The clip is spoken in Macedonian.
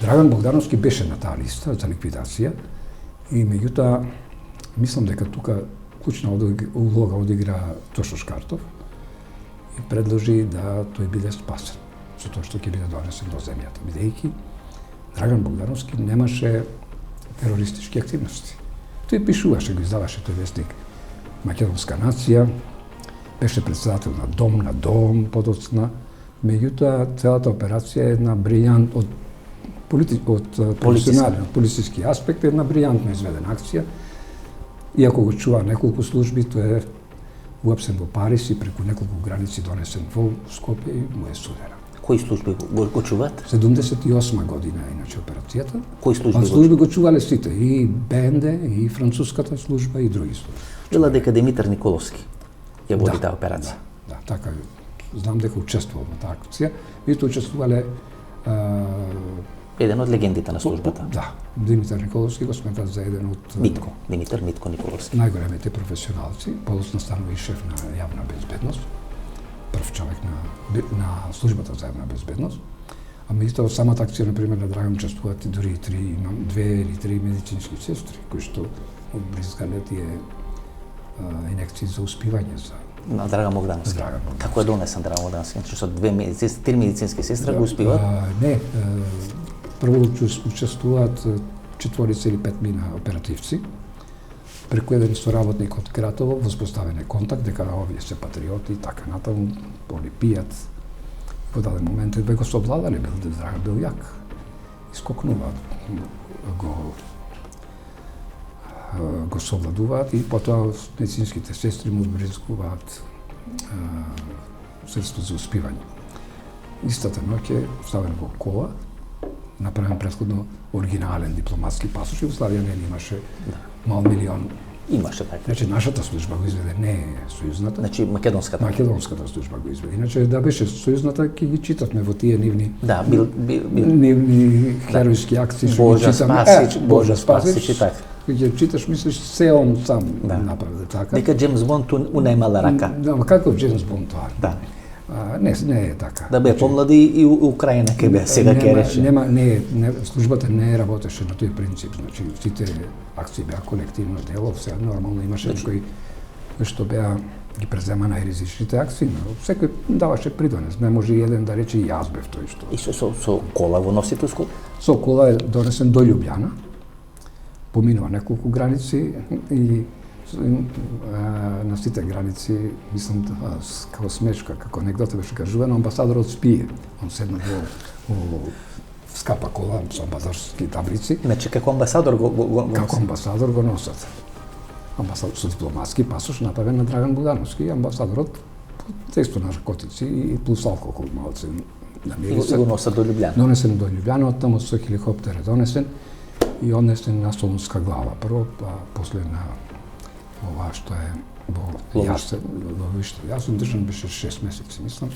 Драган Богдановски беше на таа листа за ликвидација и меѓутоа мислам дека тука клучна улога одигра Тошо Шкартов и предложи да тој биде спасен со тоа што ќе биде донесен до земјата, бидејќи Драган Богдановски немаше терористички активности. Тој пишуваше, го издаваше тој вестник Македонска нација, беше председател на Дом, подоцна, меѓутоа целата операција е една брилјант од професионален, полициски аспект, една брилјантно изведена акција. Иако го чува неколку служби, тој е уапсен во Париз и преку неколку граници донесен во Скопје и му е судена. Кои служби го чуваат? 78 година е иначе операцијата. Кои служби? Служби го чувале сите, и БНД, и француската служба, и други служби. Вела дека Димитар Николовски ја води таа операција. Да, така знам дека учествувал на таа акција. Исто учествувале еден од легендите на службата. Да, Димитар Николовски го сметат за еден од Димитар Митко Николовски. Најголемите професионалци, подоцна станува и шеф на јавна безбедност, прв човек на службата за јавна безбедност. А меѓутоа самата акција, например, на Драган учествуваат и дури имам 2 или 3 медицински сестри кои што бризгале тие инекции за успивање за на Драган Богдановски. Како е донесен Драган Богдановски? Значи со 3 медицински сестри го успиваат? Не, прво учествуваат 4 или 5 оперативци. Преку еден соработник од Кратово воспоставен е контакт дека овие се патриоти и така натаму, они пијат. Во даден момент ве го совладале, Драган бил јак. Искокнуваат, го совладуваат и потоа медицинските сестри му бризгуваат средство за успивање. Истата ноќ е ставен во кола, направен претходно оригинален дипломатски пасош. Југославија не имаше мал милион. Имаше така. Значи нашата служба го изведе, не сојузната. Значи македонската служба го изведе. Иначе да беше сојузната ќе ги читавме во тие нивни. Да, нивни херојски акции што ги читаме. Божа Спасич и така. Ќе читаш, мислиш се он сам направи така. Дека Джеймс Бонд унајмала рака. Да, каков Джеймс Бонд тоа? Да. Не е така. Да бе помлади и Украина ќе бе, сега ќе рече. Службата не работеше на тој принцип, значи сите акции беа колективно дело, се нормално имаше некои што беа ги презема најризичните акции, но секој даваше придонес, не може еден да рече и јас бев тој што. И со кола во носителско? Со кола е донесен до Љубљана, поминува неколку граници и на сите граници, мислам, како смешка, како анегдота беше кажувано, амбасадорот спие. Он седна во скапа кола со амбасадорски таблици. Значи, како амбасадор Како амбасадор го носат. Амбасадор со дипломатски пасош направен на Драган Богдановски, амбасадорот тесто наркотици и плюс алкохол малце намирисат. И го носат до Љубљана. Донесен до Љубљана, оттаму со хеликоптер е донесен и однесен на Солунска глава прво, па после на ова што е во Јасен држан беше 6 месеци, мислам.